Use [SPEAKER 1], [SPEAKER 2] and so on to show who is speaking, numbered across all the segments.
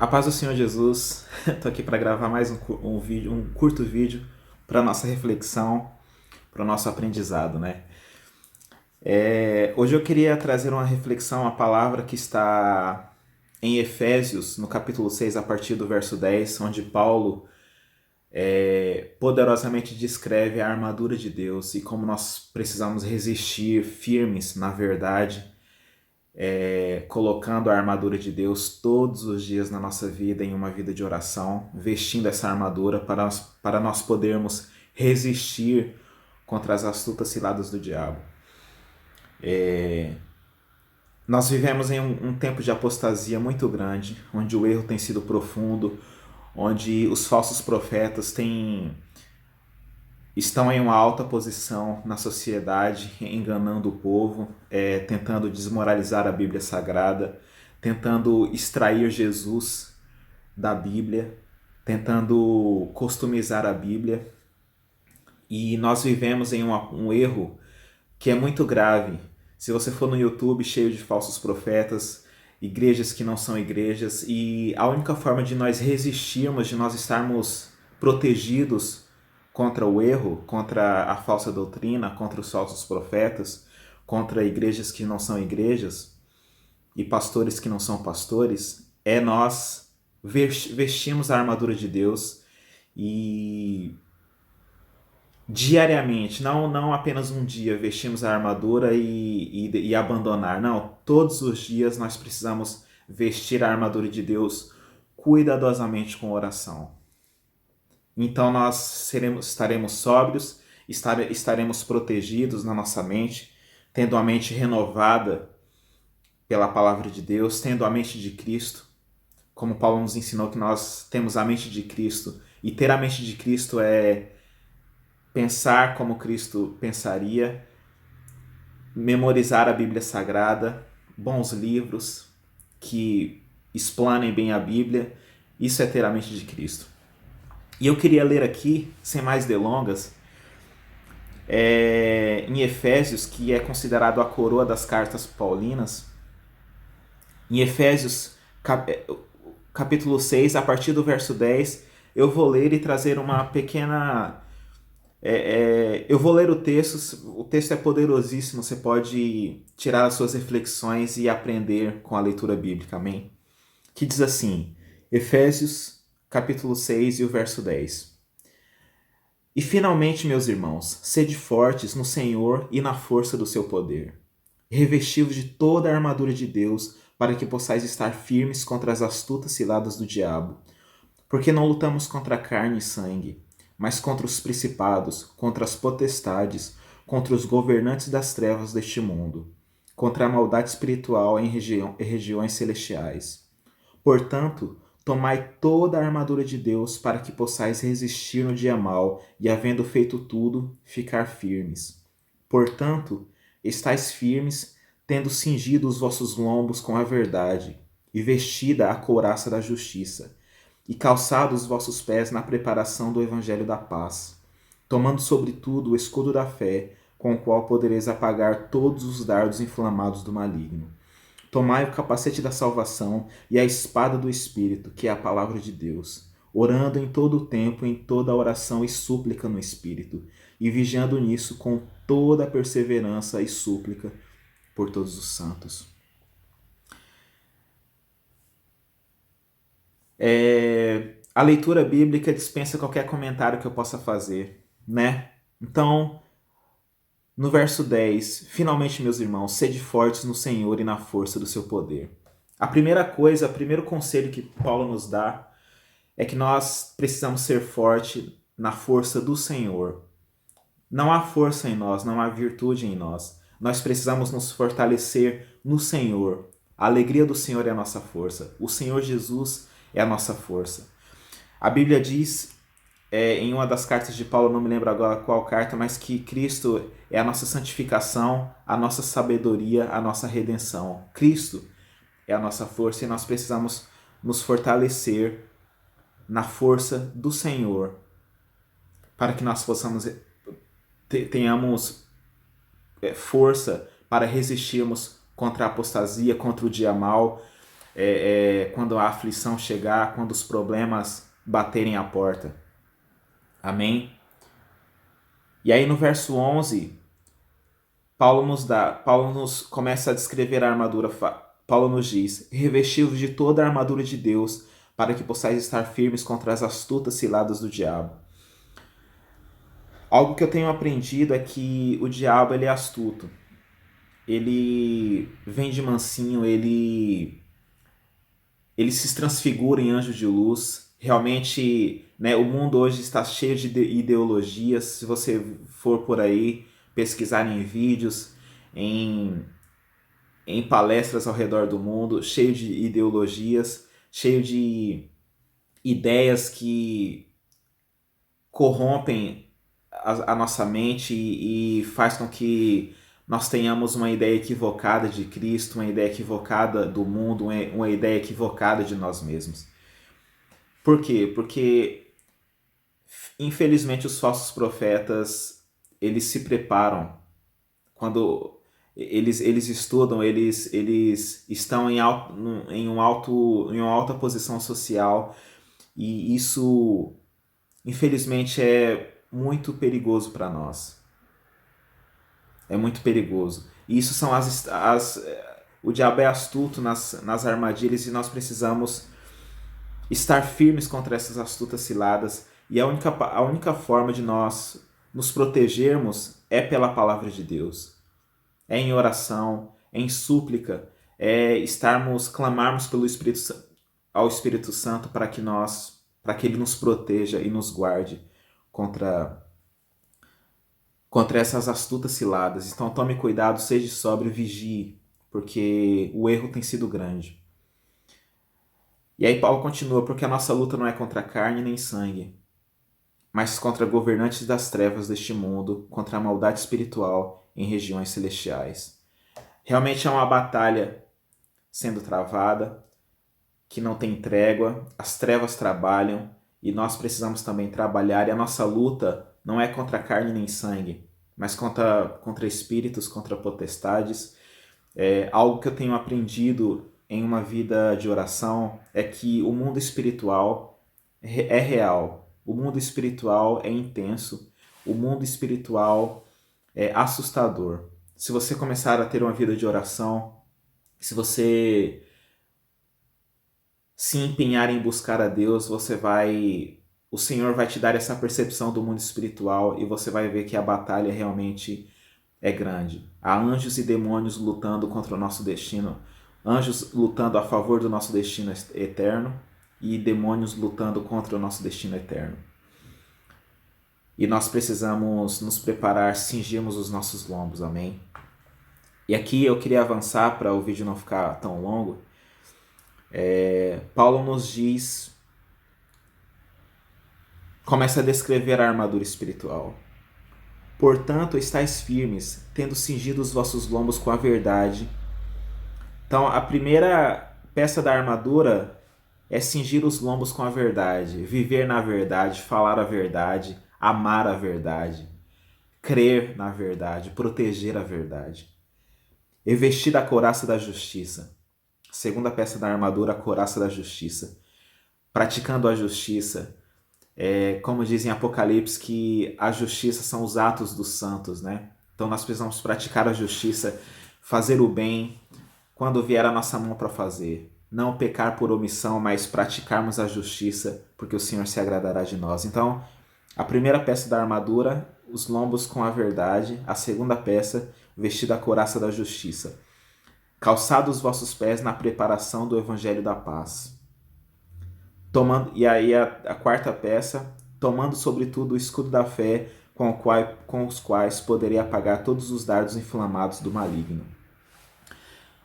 [SPEAKER 1] A paz do Senhor Jesus, estou aqui para gravar mais um vídeo, um curto vídeo para nossa reflexão, para o nosso aprendizado, né? Hoje eu queria trazer uma reflexão, uma palavra que está em Efésios, no capítulo 6, a partir do verso 10, onde Paulo poderosamente descreve a armadura de Deus e como nós precisamos resistir firmes na verdade, colocando a armadura de Deus todos os dias na nossa vida, em uma vida de oração, vestindo essa armadura para nós podermos resistir contra as astutas ciladas do diabo. Nós vivemos em um tempo de apostasia muito grande, onde o erro tem sido profundo, onde os falsos profetas estão em uma alta posição na sociedade, enganando o povo, tentando desmoralizar a Bíblia Sagrada, tentando extrair Jesus da Bíblia, tentando customizar a Bíblia. E nós vivemos em um erro que é muito grave. Se você for no YouTube, cheio de falsos profetas, igrejas que não são igrejas, e a única forma de nós resistirmos, de nós estarmos protegidos contra o erro, contra a falsa doutrina, contra os falsos profetas, contra igrejas que não são igrejas e pastores que não são pastores, é nós vestirmos a armadura de Deus e diariamente, não apenas um dia vestimos a armadura e abandonar, não, todos os dias nós precisamos vestir a armadura de Deus cuidadosamente com oração. Então nós estaremos sóbrios, estaremos protegidos na nossa mente, tendo a mente renovada pela palavra de Deus, tendo a mente de Cristo, como Paulo nos ensinou que nós temos a mente de Cristo, e ter a mente de Cristo é pensar como Cristo pensaria, memorizar a Bíblia Sagrada, bons livros que explanem bem a Bíblia, isso é ter a mente de Cristo. E eu queria ler aqui, sem mais delongas, em Efésios, que é considerado a coroa das cartas paulinas, em Efésios capítulo 6, a partir do verso 10, eu vou ler e trazer uma pequena... eu vou ler o texto é poderosíssimo, você pode tirar as suas reflexões e aprender com a leitura bíblica, amém? Que diz assim, Efésios capítulo 6 e o verso 10. E finalmente, meus irmãos, sede fortes no Senhor e na força do seu poder. Revesti-vos de toda a armadura de Deus, para que possais estar firmes contra as astutas ciladas do diabo. Porque não lutamos contra carne e sangue, mas contra os principados, contra as potestades, contra os governantes das trevas deste mundo, contra a maldade espiritual em regiões celestiais. Portanto, tomai toda a armadura de Deus para que possais resistir no dia mau e, havendo feito tudo, ficar firmes. Portanto, estais firmes, tendo cingido os vossos lombos com a verdade, e vestida a couraça da justiça, e calçados os vossos pés na preparação do evangelho da paz, tomando sobretudo o escudo da fé, com o qual podereis apagar todos os dardos inflamados do maligno. Tomai o capacete da salvação e a espada do Espírito, que é a palavra de Deus, orando em todo o tempo, em toda oração e súplica no Espírito, e vigiando nisso com toda a perseverança e súplica por todos os santos. A leitura bíblica dispensa qualquer comentário que eu possa fazer, né? Então, no verso 10, finalmente, meus irmãos, sede fortes no Senhor e na força do seu poder. A primeira coisa, o primeiro conselho que Paulo nos dá é que nós precisamos ser fortes na força do Senhor. Não há força em nós, não há virtude em nós. Nós precisamos nos fortalecer no Senhor. A alegria do Senhor é a nossa força. O Senhor Jesus é a nossa força. A Bíblia diz, em uma das cartas de Paulo, não me lembro agora qual carta, mas que Cristo é a nossa santificação, a nossa sabedoria, a nossa redenção. Cristo é a nossa força e nós precisamos nos fortalecer na força do Senhor para que nós possamos tenhamos força para resistirmos contra a apostasia, contra o dia mau, quando a aflição chegar, quando os problemas baterem a porta. Amém? E aí no verso 11, Paulo nos começa a descrever a armadura. Paulo nos diz: revesti-vos de toda a armadura de Deus, para que possais estar firmes contra as astutas ciladas do diabo. Algo que eu tenho aprendido é que o diabo ele é astuto. Ele vem de mansinho, ele se transfigura em anjo de luz. Realmente, né, o mundo hoje está cheio de ideologias. Se você for por aí pesquisar em vídeos, em, em palestras ao redor do mundo, cheio de ideologias, cheio de ideias que corrompem a nossa mente e faz com que nós tenhamos uma ideia equivocada de Cristo, uma ideia equivocada do mundo, uma ideia equivocada de nós mesmos. Por quê? Porque, infelizmente, os falsos profetas, eles se preparam. Quando eles estudam, eles estão em uma alta posição social, e isso, infelizmente, é muito perigoso para nós. É muito perigoso. E isso são o diabo é astuto nas armadilhas, e nós precisamos estar firmes contra essas astutas ciladas. E a única forma de nós nos protegermos é pela palavra de Deus. É em oração, é em súplica, é clamarmos pelo ao Espírito Santo para que ele nos proteja e nos guarde contra essas astutas ciladas. Então tome cuidado, seja sóbrio, vigie, porque o erro tem sido grande. E aí Paulo continua: porque a nossa luta não é contra carne nem sangue, mas contra governantes das trevas deste mundo, contra a maldade espiritual em regiões celestiais. Realmente é uma batalha sendo travada, que não tem trégua, as trevas trabalham e nós precisamos também trabalhar, e a nossa luta não é contra carne nem sangue, mas contra espíritos, contra potestades. Algo que eu tenho aprendido em uma vida de oração é que o mundo espiritual é real, o mundo espiritual é intenso, o mundo espiritual é assustador. Se você começar a ter uma vida de oração, se você se empenhar em buscar a Deus, o Senhor vai te dar essa percepção do mundo espiritual, e você vai ver que a batalha realmente é grande. Há anjos e demônios lutando contra o nosso destino, anjos lutando a favor do nosso destino eterno e demônios lutando contra o nosso destino eterno. E nós precisamos nos preparar, cingirmos os nossos lombos, amém? E aqui eu queria avançar para o vídeo não ficar tão longo. Paulo nos diz, começa a descrever a armadura espiritual. Portanto, estáis firmes, tendo cingido os vossos lombos com a verdade. Então, a primeira peça da armadura é cingir os lombos com a verdade, viver na verdade, falar a verdade, amar a verdade, crer na verdade, proteger a verdade. E vestir a couraça da justiça. Segunda peça da armadura, a couraça da justiça. Praticando a justiça. Como diz em Apocalipse, que a justiça são os atos dos santos, né? Então nós precisamos praticar a justiça, fazer o bem quando vier a nossa mão para fazer. Não pecar por omissão, mas praticarmos a justiça, porque o Senhor se agradará de nós. Então, a primeira peça da armadura, os lombos com a verdade. A segunda peça, vestida a couraça da justiça. Calçados os vossos pés na preparação do evangelho da paz. E aí a quarta peça, tomando sobretudo o escudo da fé, com os quais poderei apagar todos os dardos inflamados do maligno.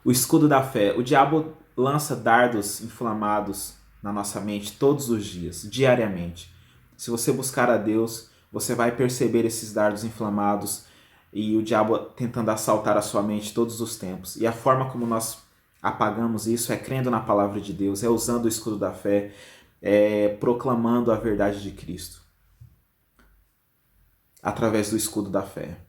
[SPEAKER 1] O escudo da fé. O diabo lança dardos inflamados na nossa mente todos os dias, diariamente. Se você buscar a Deus, você vai perceber esses dardos inflamados e o diabo tentando assaltar a sua mente todos os tempos. E a forma como nós apagamos isso é crendo na palavra de Deus, é usando o escudo da fé, é proclamando a verdade de Cristo através do escudo da fé.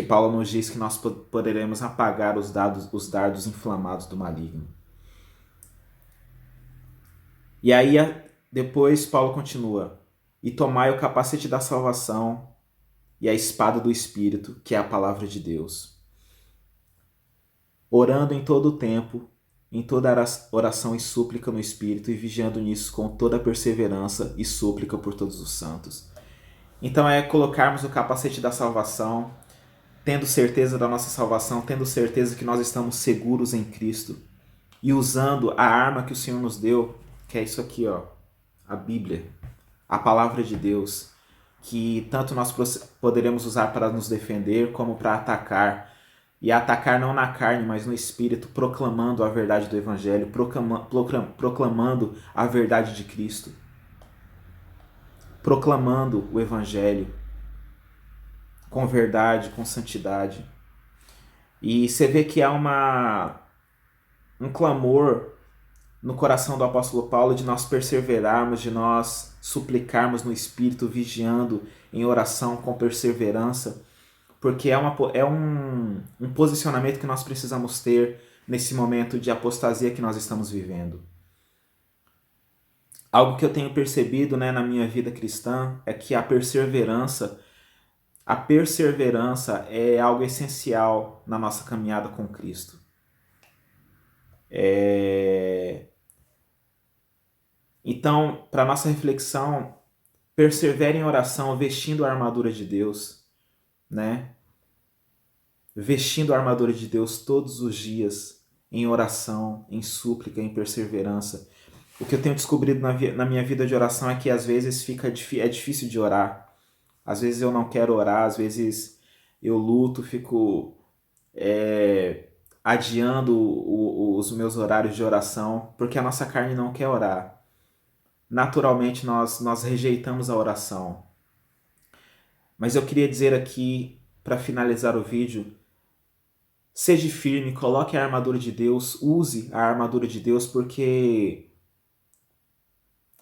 [SPEAKER 1] Paulo nos diz que nós poderemos apagar os dardos inflamados do maligno. E aí depois Paulo continua: e tomai o capacete da salvação e a espada do Espírito, que é a palavra de Deus, orando em todo o tempo, em toda oração e súplica no Espírito, e vigiando nisso com toda perseverança e súplica por todos os santos. Então é colocarmos o capacete da salvação, tendo certeza da nossa salvação, tendo certeza que nós estamos seguros em Cristo, e usando a arma que o Senhor nos deu, que é isso aqui, ó, a Bíblia, a palavra de Deus, que tanto nós poderemos usar para nos defender como para atacar. E atacar não na carne, mas no espírito, proclamando a verdade do Evangelho, proclamando a verdade de Cristo, proclamando o Evangelho com verdade, com santidade. E você vê que há um clamor no coração do apóstolo Paulo de nós perseverarmos, de nós suplicarmos no Espírito, vigiando em oração com perseverança, porque é um posicionamento que nós precisamos ter nesse momento de apostasia que nós estamos vivendo. Algo que eu tenho percebido, né, na minha vida cristã é que a perseverança é algo essencial na nossa caminhada com Cristo. Então, para nossa reflexão, persevere em oração, vestindo a armadura de Deus, né? Vestindo a armadura de Deus todos os dias, em oração, em súplica, em perseverança. O que eu tenho descobrido na minha vida de oração é que às vezes é difícil de orar. Às vezes eu não quero orar, às vezes eu luto, fico adiando os meus horários de oração, porque a nossa carne não quer orar. Naturalmente nós rejeitamos a oração. Mas eu queria dizer aqui, para finalizar o vídeo, seja firme, coloque a armadura de Deus, use a armadura de Deus, porque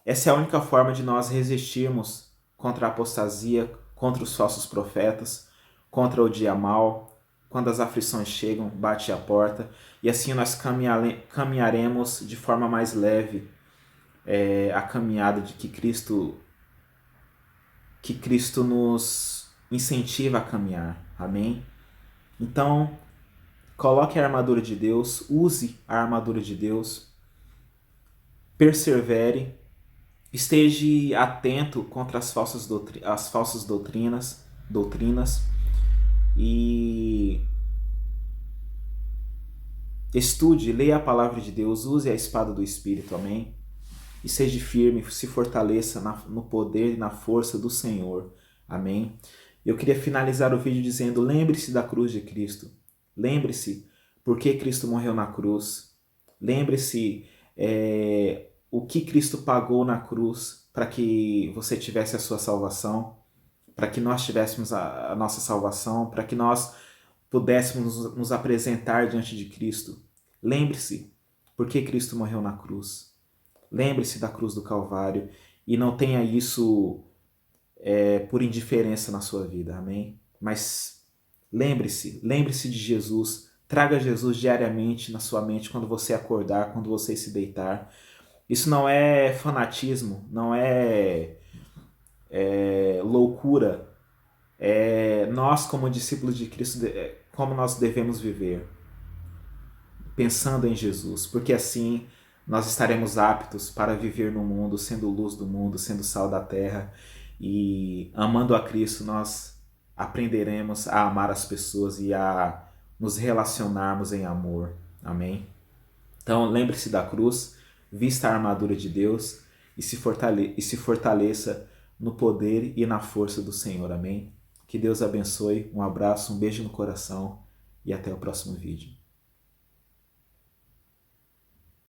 [SPEAKER 1] essa é a única forma de nós resistirmos contra a apostasia, contra os falsos profetas, contra o dia mau, quando as aflições chegam, bate a porta, e assim nós caminharemos de forma mais leve a caminhada de que Cristo nos incentiva a caminhar. Amém? Então, coloque a armadura de Deus, use a armadura de Deus, persevere, esteja atento contra as falsas doutrinas e estude, leia a palavra de Deus, use a espada do Espírito, amém? E seja firme, se fortaleça no poder e na força do Senhor, amém? Eu queria finalizar o vídeo dizendo: lembre-se da cruz de Cristo, lembre-se por que Cristo morreu na cruz, lembre-se o que Cristo pagou na cruz para que você tivesse a sua salvação, para que nós tivéssemos a nossa salvação, para que nós pudéssemos nos apresentar diante de Cristo. Lembre-se por que Cristo morreu na cruz. Lembre-se da cruz do Calvário e não tenha isso por indiferença na sua vida, amém? Mas lembre-se de Jesus. Traga Jesus diariamente na sua mente quando você acordar, quando você se deitar. Isso não é fanatismo, não é loucura. Nós, como discípulos de Cristo, como nós devemos viver, pensando em Jesus, porque assim nós estaremos aptos para viver no mundo, sendo luz do mundo, sendo sal da terra, e amando a Cristo nós aprenderemos a amar as pessoas e a nos relacionarmos em amor, amém? Então lembre-se da cruz, vista a armadura de Deus e se fortaleça no poder e na força do Senhor, amém? Que Deus abençoe, um abraço, um beijo no coração e até o próximo vídeo.